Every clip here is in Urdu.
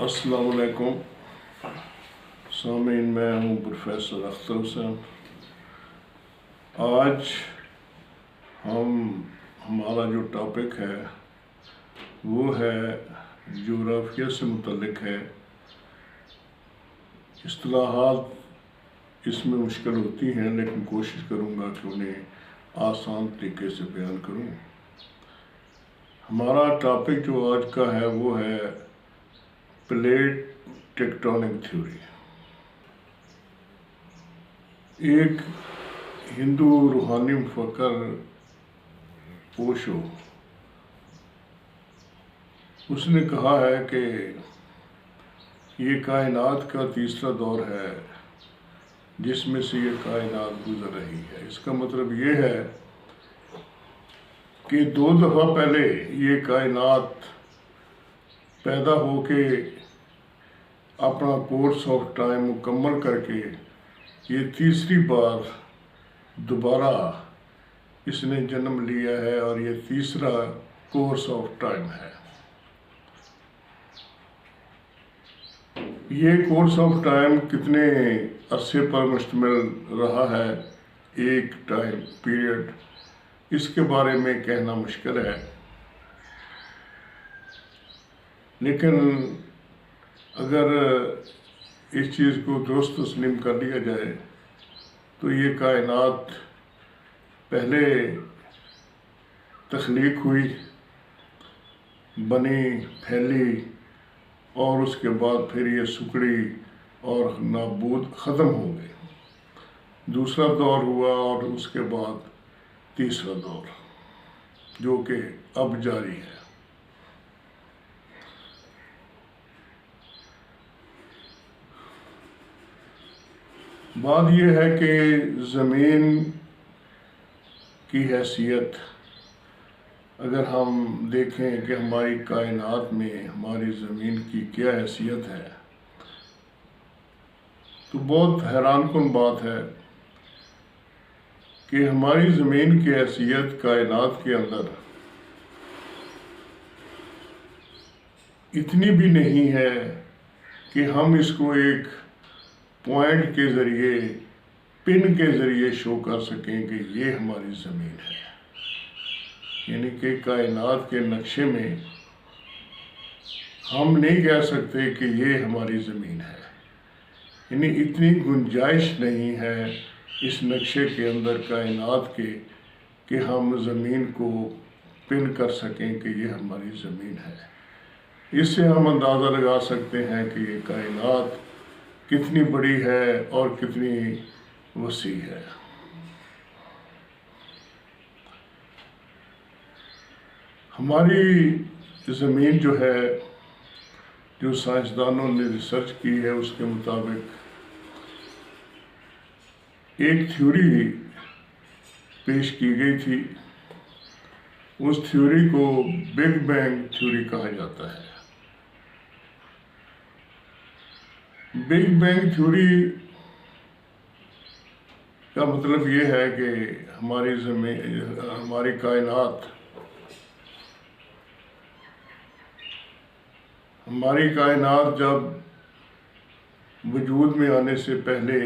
السلام علیکم سامعین، میں ہوں پروفیسر اختر حسین۔ آج ہمارا جو ٹاپک ہے وہ ہے جغرافیہ سے متعلق ہے۔ اصطلاحات اس میں مشکل ہوتی ہیں، لیکن کوشش کروں گا کہ انہیں آسان طریقے سے بیان کروں۔ ہمارا ٹاپک جو آج کا ہے وہ ہے پلیٹ ٹیکٹونک تھیوری۔ ایک ہندو روحانی مفکر اوشو، اس نے کہا ہے کہ یہ کائنات کا تیسرا دور ہے جس میں سے یہ کائنات گزر رہی ہے۔ اس کا مطلب یہ ہے کہ 2 دفعہ پہلے یہ کائنات پیدا ہو کے اپنا کورس آف ٹائم مکمل کر کے یہ تیسری بار دوبارہ اس نے جنم لیا ہے، اور یہ تیسرا کورس آف ٹائم ہے۔ یہ کورس آف ٹائم کتنے عرصے پر مشتمل رہا ہے، ایک ٹائم پیریڈ، اس کے بارے میں کہنا مشکل ہے، لیکن اگر اس چیز کو درست تسلیم کر لیا جائے تو یہ کائنات پہلے تخلیق ہوئی، بنی، پھیلی، اور اس کے بعد پھر یہ سکڑی اور نابود ختم ہو گئی۔ دوسرا دور ہوا اور اس کے بعد تیسرا دور، جو کہ اب جاری ہے۔ بات یہ ہے کہ زمین کی حیثیت، اگر ہم دیکھیں کہ ہماری کائنات میں ہماری زمین کی کیا حیثیت ہے، تو بہت حیران کن بات ہے کہ ہماری زمین کی حیثیت کائنات کے اندر اتنی بھی نہیں ہے کہ ہم اس کو ایک پوائنٹ کے ذریعے، پن کے ذریعے شو کر سکیں کہ یہ ہماری زمین ہے۔ یعنی کہ کائنات کے نقشے میں ہم نہیں کہہ سکتے کہ یہ ہماری زمین ہے، یعنی اتنی گنجائش نہیں ہے اس نقشے کے اندر کائنات کے کہ ہم زمین کو پن کر سکیں کہ یہ ہماری زمین ہے۔ اس سے ہم اندازہ لگا سکتے ہیں کہ یہ کائنات کتنی بڑی ہے اور کتنی وسیع ہے۔ ہماری زمین جو ہے، جو سائنسدانوں نے ریسرچ کی ہے، اس کے مطابق ایک تھیوری پیش کی گئی تھی۔ اس تھیوری کو بگ بینگ تھیوری کہا جاتا ہے۔ بگ بینگ تھیوری کا مطلب یہ ہے کہ ہماری کائنات جب وجود میں آنے سے پہلے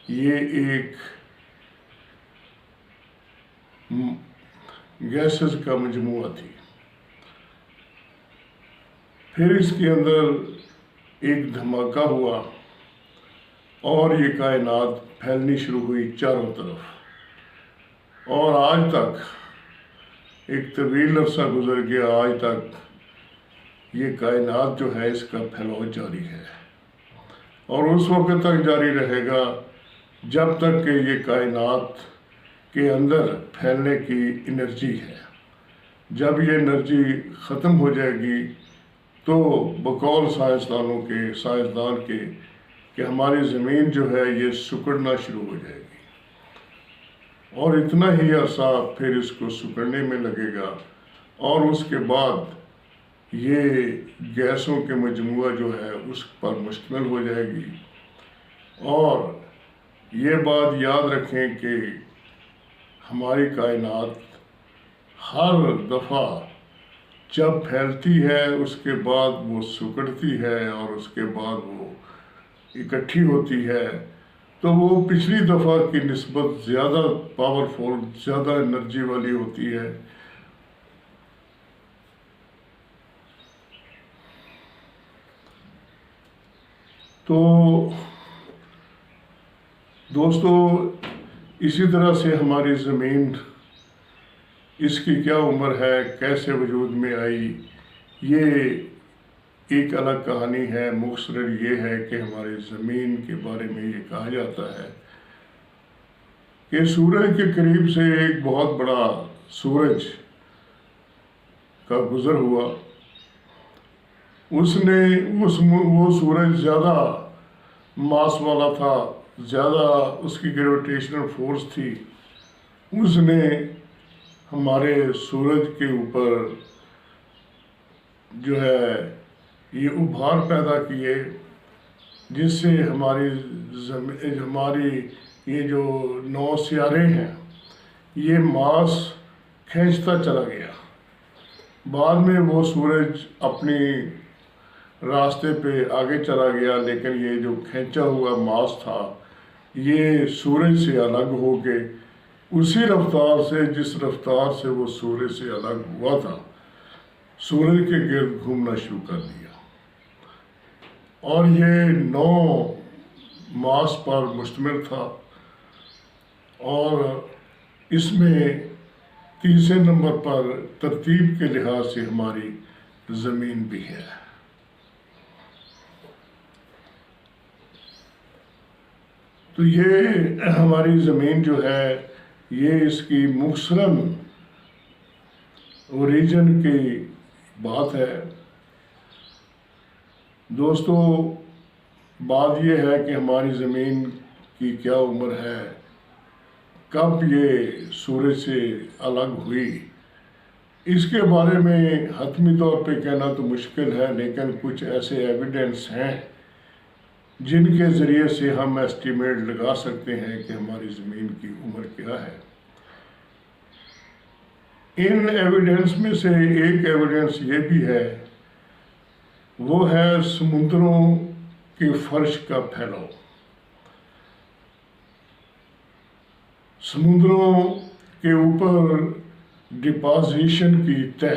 یہ ایک گیسز کا مجموعہ تھی۔ پھر اس کے اندر ایک دھماکہ ہوا اور یہ کائنات پھیلنی شروع ہوئی چاروں طرف، اور آج تک ایک طویل عرصہ گزر گیا، آج تک یہ کائنات جو ہے اس کا پھیلاؤ جاری ہے، اور اس وقت تک جاری رہے گا جب تک کہ یہ کائنات کے اندر پھیلنے کی انرجی ہے۔ جب یہ انرجی ختم ہو جائے گی تو بقول سائنسدان کے کہ ہماری زمین جو ہے یہ سکڑنا شروع ہو جائے گی، اور اتنا ہی عرصہ پھر اس کو سکڑنے میں لگے گا، اور اس کے بعد یہ گیسوں کے مجموعہ جو ہے اس پر مشتمل ہو جائے گی۔ اور یہ بات یاد رکھیں کہ ہماری کائنات ہر دفعہ جب پھیلتی ہے اس کے بعد وہ سکڑتی ہے اور اس کے بعد وہ اکٹھی ہوتی ہے تو وہ پچھلی دفعہ کی نسبت زیادہ پاورفل، زیادہ انرجی والی ہوتی ہے۔ تو دوستو، اسی طرح سے ہماری زمین، اس کی کیا عمر ہے، کیسے وجود میں آئی، یہ ایک الگ کہانی ہے۔ مختصر یہ ہے کہ ہماری زمین کے بارے میں یہ کہا جاتا ہے کہ سورج کے قریب سے ایک بہت بڑا سورج کا گزر ہوا۔ وہ سورج زیادہ ماس والا تھا، زیادہ اس کی گریویٹیشنل فورس تھی۔ اس نے ہمارے سورج کے اوپر جو ہے یہ ابھار پیدا کیے، جس سے ہماری یہ جو 9 سیارے ہیں یہ ماس کھینچتا چلا گیا۔ بعد میں وہ سورج اپنی راستے پہ آگے چلا گیا، لیکن یہ جو کھینچا ہوا ماس تھا یہ سورج سے الگ ہو کے اسی رفتار سے، جس رفتار سے وہ سورج سے الگ ہوا تھا، سورج کے گرد گھومنا شروع کر دیا، اور یہ 9 ماس پر مشتمل تھا، اور اس میں تیسرے نمبر پر ترتیب کے لحاظ سے ہماری زمین بھی ہے۔ تو یہ ہماری زمین جو ہے، یہ اس کی مختصراً اوریجن کی بات ہے۔ دوستو، بات یہ ہے کہ ہماری زمین کی کیا عمر ہے، کب یہ سورج سے الگ ہوئی، اس کے بارے میں حتمی طور پہ کہنا تو مشکل ہے، لیکن کچھ ایسے ایویڈنس ہیں جن کے ذریعے سے ہم ایسٹیمیٹ لگا سکتے ہیں کہ ہماری زمین کی عمر کیا ہے۔ ان ایویڈنس میں سے ایک ایویڈنس یہ بھی ہے، وہ ہے سمندروں کے فرش کا پھیلاؤ۔ سمندروں کے اوپر ڈپازیشن کی تہ،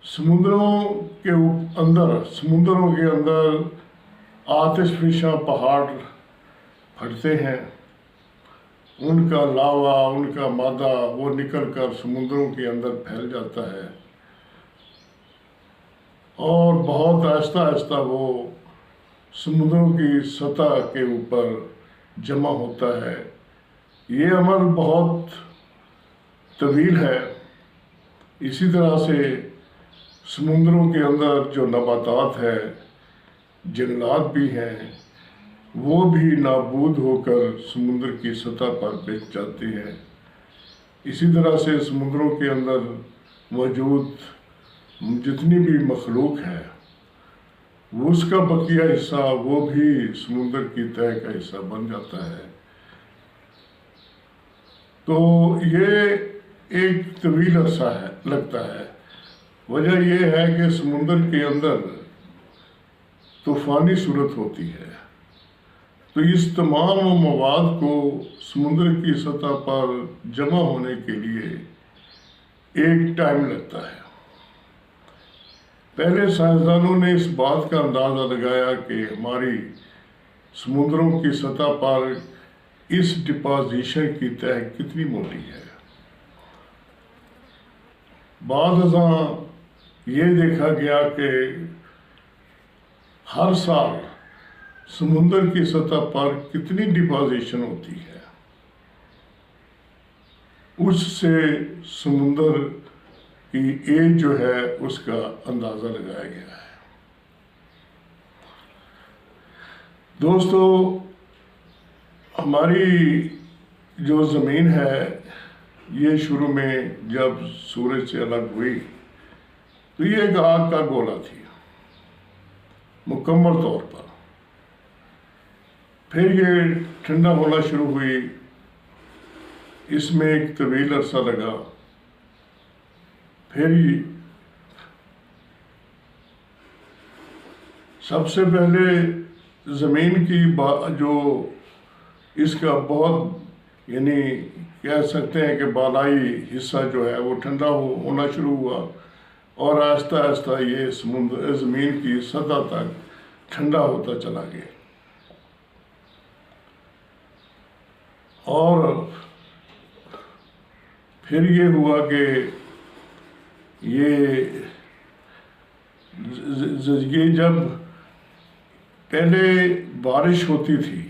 سمندروں کے اندر آتش فشاں پہاڑ پھٹتے ہیں، ان کا لاوا، ان کا مادہ وہ نکل کر سمندروں کے اندر پھیل جاتا ہے، اور بہت آہستہ آہستہ وہ سمندروں کی سطح کے اوپر جمع ہوتا ہے۔ یہ عمل بہت طویل ہے۔ اسی طرح سے سمندروں کے اندر جو نباتات ہے، جنگلات بھی ہیں، وہ بھی نابود ہو کر سمندر کی سطح پر بچ جاتے ہیں۔ اسی طرح سے سمندروں کے اندر موجود جتنی بھی مخلوق ہے، اس کا بقیہ حصہ وہ بھی سمندر کی تہہ کا حصہ بن جاتا ہے۔ تو یہ ایک طویل عرصہ لگتا ہے۔ وجہ یہ ہے کہ سمندر کے اندر طوفانی صورت ہوتی ہے، تو اس تمام مواد کو سمندر کی سطح پر جمع ہونے کے لیے ایک ٹائم لگتا ہے۔ پہلے سائنسدانوں نے اس بات کا اندازہ لگایا کہ ہماری سمندروں کی سطح پر اس ڈپازیشن کی تہ کتنی موٹی ہے۔ بعد ازاں یہ دیکھا گیا کہ ہر سال سمندر کی سطح پر کتنی ڈپازیشن ہوتی ہے، اس سے سمندر کی ایج جو ہے اس کا اندازہ لگایا گیا ہے۔ دوستو، ہماری جو زمین ہے یہ شروع میں جب سورج سے الگ ہوئی تو یہ ایک آگ کا گولا تھی مکمل طور پر۔ پھر یہ ٹھنڈا ہونا شروع ہوئی، اس میں ایک طویل عرصہ لگا، پھر سب سے پہلے زمین کی جو اس کا بہت یعنی کہہ سکتے ہیں کہ بالائی حصہ جو ہے وہ ٹھنڈا ہونا شروع ہوا، اور آہستہ آہستہ یہ زمین کی سطح تک ٹھنڈا ہوتا چلا گیا، اور پھر یہ ہوا کہ یہ جب پہلے بارش ہوتی تھی،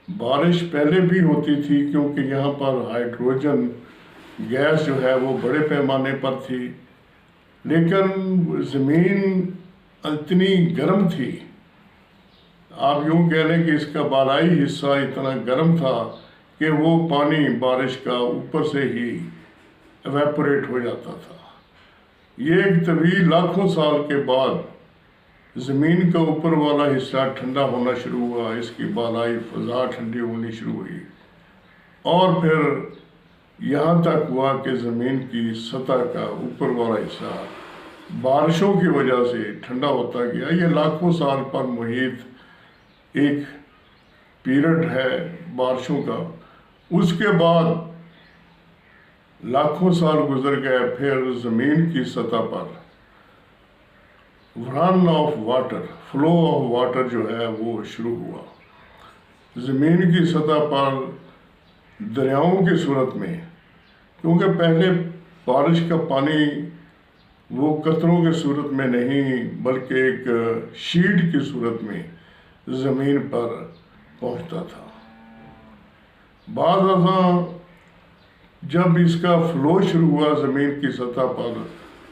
بارش پہلے بھی ہوتی تھی کیونکہ یہاں پر ہائیڈروجن گیس جو ہے وہ بڑے پیمانے پر تھی، لیکن زمین اتنی گرم تھی، آپ یوں کہہ لیں کہ اس کا بالائی حصہ اتنا گرم تھا کہ وہ پانی بارش کا اوپر سے ہی ایویپوریٹ ہو جاتا تھا۔ یہ ایک طویل لاکھوں سال کے بعد زمین کا اوپر والا حصہ ٹھنڈا ہونا شروع ہوا، اس کی بالائی فضا ٹھنڈی ہونی شروع ہوئی، اور پھر یہاں تک ہوا کہ زمین کی سطح کا اوپر والا حصہ بارشوں کی وجہ سے ٹھنڈا ہوتا گیا۔ یہ لاکھوں سال پر محیط ایک پیریڈ ہے بارشوں کا۔ اس کے بعد لاکھوں سال گزر گئے، پھر زمین کی سطح پر run off water, flow of water جو ہے وہ شروع ہوا۔ زمین کی سطح پر دریاؤں کی صورت میں، کیونکہ پہلے بارش کا پانی وہ قطروں کی صورت میں نہیں بلکہ ایک شیٹ کی صورت میں زمین پر پہنچتا تھا، بعض دفعہ جب اس کا فلو شروع ہوا زمین کی سطح پر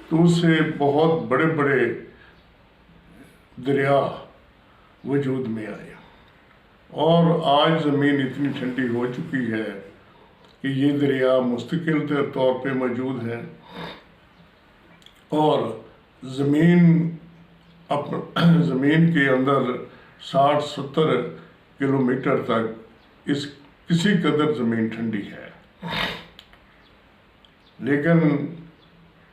تو اس سے بہت بڑے بڑے دریا وجود میں آئے، اور آج زمین اتنی ٹھنڈی ہو چکی ہے کہ یہ دریا مستقل طور پہ موجود ہیں، اور زمین کے اندر 60-70 کلومیٹر تک کسی قدر زمین ٹھنڈی ہے۔ لیکن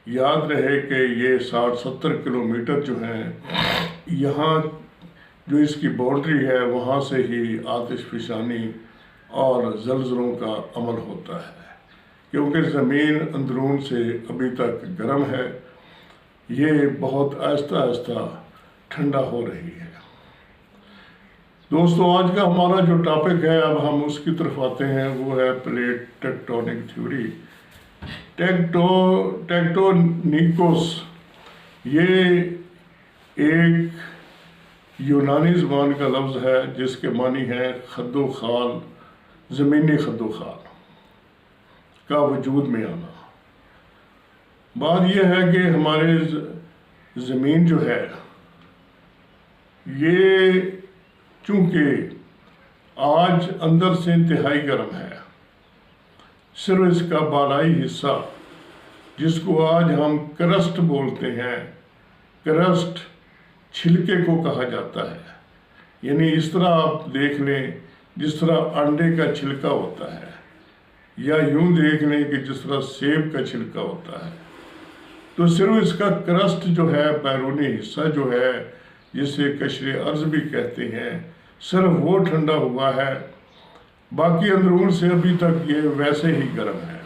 یاد رہے کہ یہ 60-70 کلومیٹر جو ہیں، یہاں جو اس کی باؤنڈری ہے وہاں سے ہی آتش فشانی اور زلزلوں کا عمل ہوتا ہے، کیونکہ زمین اندرون سے ابھی تک گرم ہے، یہ بہت آہستہ آہستہ ٹھنڈا ہو رہی ہے۔ دوستو، آج کا ہمارا جو ٹاپک ہے، اب ہم اس کی طرف آتے ہیں، وہ ہے پلیٹ ٹیکٹونک تھیوری۔ ٹیکٹونیکوس یہ ایک یونانی زبان کا لفظ ہے جس کے معنی ہے خد و خال، زمینی خد و خال کا وجود میں آنا۔ بات یہ ہے کہ ہمارے زمین جو ہے یہ چونکہ آج اندر سے انتہائی گرم ہے، صرف اس کا بالائی حصہ جس کو آج ہم کرسٹ بولتے ہیں، کرسٹ چھلکے کو کہا جاتا ہے، یعنی اس طرح آپ دیکھ لیں جس طرح انڈے کا چھلکا ہوتا ہے، یا یوں دیکھ لیں کہ جس طرح سیب کا چھلکا ہوتا ہے، تو صرف اس کا کرسٹ جو ہے، بیرونی حصہ جو ہے جسے قشر ارض بھی کہتے ہیں، صرف وہ ٹھنڈا ہوا ہے، باقی اندرون سے ابھی تک یہ ویسے ہی گرم ہے۔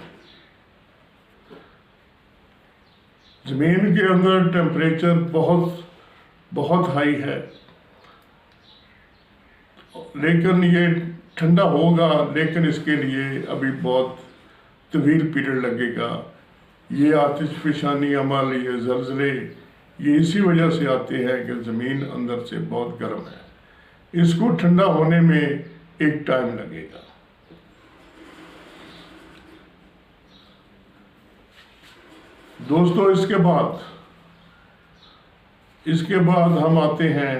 زمین کے اندر ٹیمپریچر بہت ہائی ہے، لیکن یہ ٹھنڈا ہوگا، لیکن اس کے لیے ابھی بہت طویل پیریڈ لگے گا۔ یہ آتش فشانی عمل، یہ زلزلے، یہ اسی وجہ سے آتے ہیں کہ زمین اندر سے بہت گرم ہے، اس کو ٹھنڈا ہونے میں ایک ٹائم لگے گا۔ دوستو، اس کے بعد ہم آتے ہیں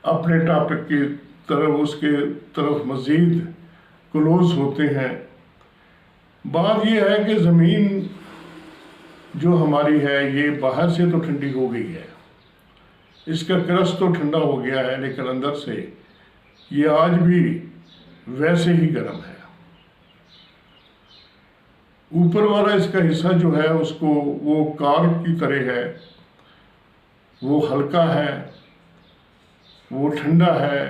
اپنے ٹاپک کی طرف، اس کے طرف مزید کلوز ہوتے ہیں۔ بات یہ ہے کہ زمین جو ہماری ہے یہ باہر سے تو ٹھنڈی ہو گئی ہے، اس کا کرسٹ تو ٹھنڈا ہو گیا ہے، لیکن اندر سے یہ آج بھی ویسے ہی گرم ہے۔ اوپر والا اس کا حصہ جو ہے اس کو وہ کارب کی طرح ہے، وہ ہلکا ہے، وہ ٹھنڈا ہے،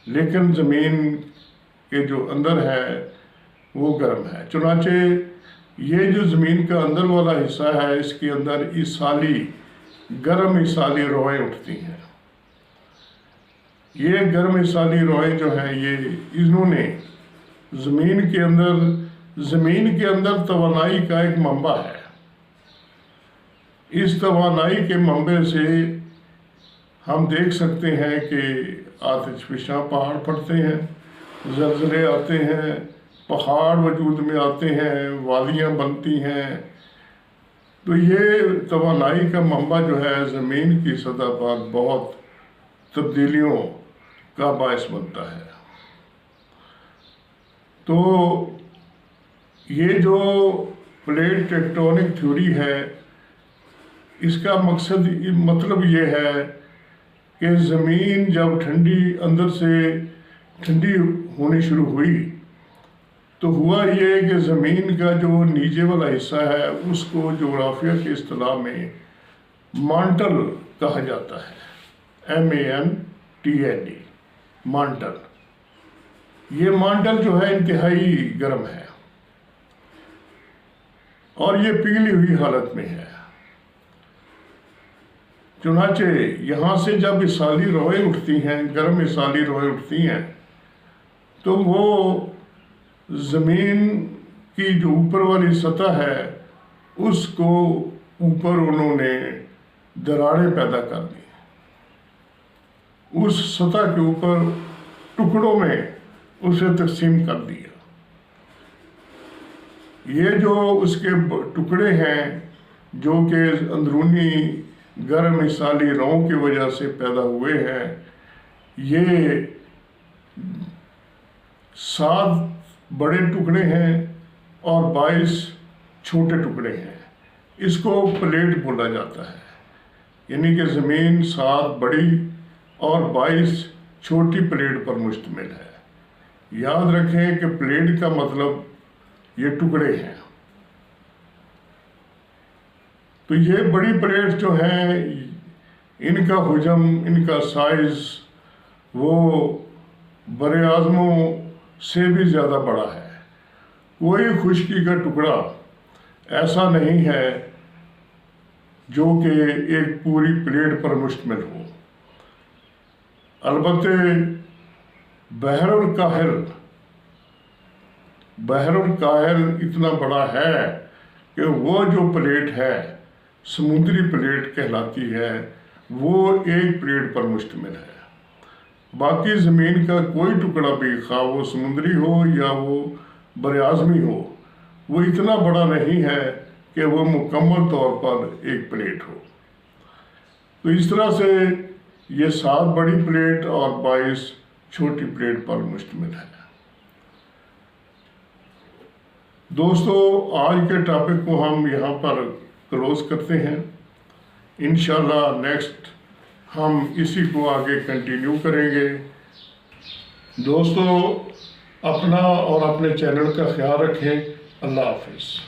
لیکن زمین کے جو اندر ہے وہ گرم ہے۔ چنانچہ یہ جو زمین کا اندر والا حصہ ہے اس کے اندر ایصالی گرم ایصالی روئیں اٹھتی ہیں۔ یہ گرم ایصالی روئیں جو ہیں یہ انہوں نے زمین کے اندر توانائی کا ایک منبع ہے۔ اس توانائی کے منبع سے ہم دیکھ سکتے ہیں کہ آتش فشاں پہاڑ پھٹتے ہیں، زلزلے آتے ہیں، پہاڑ وجود میں آتے ہیں، وادیاں بنتی ہیں۔ تو یہ توانائی کا منبع جو ہے زمین کی سطح پر بہت تبدیلیوں کا باعث بنتا ہے۔ تو یہ جو پلیٹ ٹیکٹونک تھیوری ہے اس کا مطلب یہ ہے کہ زمین جب اندر سے ٹھنڈی ہونی شروع ہوئی تو ہوا یہ کہ زمین کا جو نیچے والا حصہ ہے اس کو جغرافیہ کی اصطلاح میں مانٹل کہا جاتا ہے، MANTLE، مانٹل۔ یہ مانٹل جو ہے انتہائی گرم ہے اور یہ پگھلی ہوئی حالت میں ہے۔ چنانچہ یہاں سے جب ایصالی روئیں اٹھتی ہیں، گرم ایصالی روئیں اٹھتی ہیں، تو وہ زمین کی جو اوپر والی سطح ہے اس کو اوپر انہوں نے دراڑیں پیدا کر دی، اس سطح کے اوپر ٹکڑوں میں اسے تقسیم کر دیا۔ یہ جو اس کے ٹکڑے ہیں جو کہ اندرونی گرم ایصالی روؤں کی وجہ سے پیدا ہوئے ہیں، یہ 7 بڑے ٹکڑے ہیں اور 22 چھوٹے ٹکڑے ہیں۔ اس کو پلیٹ بولا جاتا ہے، یعنی کہ زمین 7 بڑی اور 22 چھوٹی پلیٹ پر مشتمل ہے۔ یاد رکھیں کہ پلیٹ کا مطلب یہ ٹکڑے ہیں۔ تو یہ بڑی پلیٹ جو ہیں ان کا حجم، ان کا سائز وہ بر اعظموں سے بھی زیادہ بڑا ہے۔ کوئی خشکی کا ٹکڑا ایسا نہیں ہے جو کہ ایک پوری پلیٹ پر مشتمل ہو۔ البتہ بحر الکاہل اتنا بڑا ہے کہ وہ جو پلیٹ ہے سمندری پلیٹ کہلاتی ہے، وہ ایک پلیٹ پر مشتمل ہے۔ باقی زمین کا کوئی ٹکڑا بھی، خواہ وہ سمندری ہو یا وہ براعظمی ہو، وہ اتنا بڑا نہیں ہے کہ وہ مکمل طور پر ایک پلیٹ ہو۔ تو اس طرح سے یہ 7 بڑی پلیٹ اور 22 چھوٹی پلیٹ پر مشتمل ہے۔ دوستو، آج کے ٹاپک کو ہم یہاں پر کلوز کرتے ہیں۔ انشاءاللہ نیکسٹ ہم اسی کو آگے کنٹینیو کریں گے۔ دوستو، اپنا اور اپنے چینل کا خیال رکھیں۔ اللہ حافظ۔